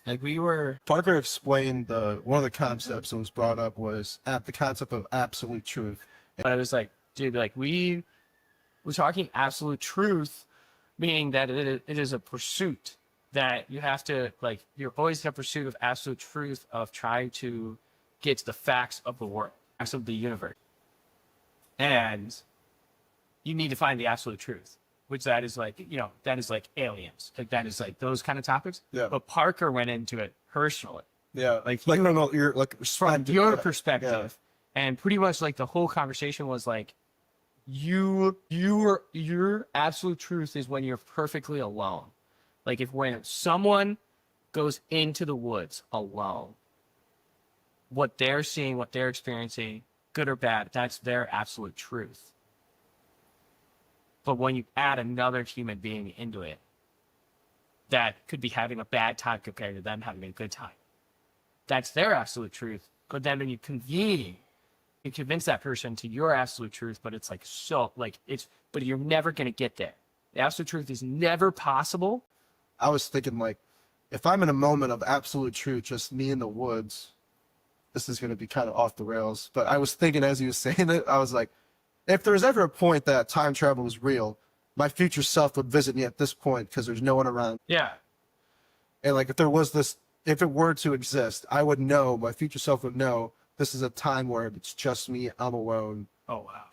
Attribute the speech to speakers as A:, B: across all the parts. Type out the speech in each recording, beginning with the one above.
A: Like we were,
B: Parker explained one of the concepts that was brought up was the concept of absolute truth.
A: but I was like, dude, like we were talking absolute truth, meaning that it is a pursuit that you have to, like, you're always in a pursuit of absolute truth of trying to get to the facts of the world, facts of the universe. And you need to find the absolute truth, which that is like, that is like aliens. Like that is like those kind of topics.
B: Yeah.
A: But Parker went into it personally.
B: Yeah, like no, you're like
A: From your perspective. Yeah. And pretty much like the whole conversation was like, your absolute truth is when you're perfectly alone. Like when someone goes into the woods alone, what they're seeing, what they're experiencing, good or bad, that's their absolute truth. But when you add another human being into it, that could be having a bad time compared to them having a good time, that's their absolute truth. But then when you convince that person to your absolute truth, but it's like, but you're never going to get there. The absolute truth is never possible.
B: I was thinking, like, if I'm in a moment of absolute truth, just me in the woods, this is going to be kind of off the rails. But I was thinking as you were saying it, I was like, if there's ever a point that time travel is real, my future self would visit me at this point because there's no one around.
A: Yeah.
B: And like, if it were to exist, I would know, my future self would know, this is a time where it's just me, I'm alone.
A: Oh, wow.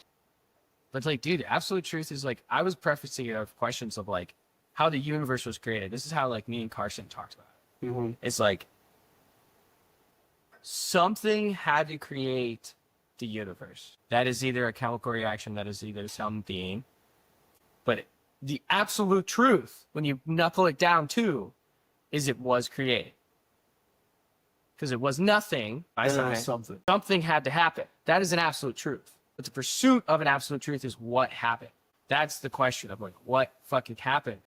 A: But like, dude, absolute truth is like, I was prefacing it with questions of like how the universe was created. This is how like me and Carson talked about it.
B: Mm-hmm.
A: It's like something had to create the universe. That is either a chemical reaction, that is either some being. But the absolute truth, when you knuckle it down to, is it was created. Because it was nothing. Something had to happen. That is an absolute truth. But the pursuit of an absolute truth is what happened. That's the question of like, what fucking happened?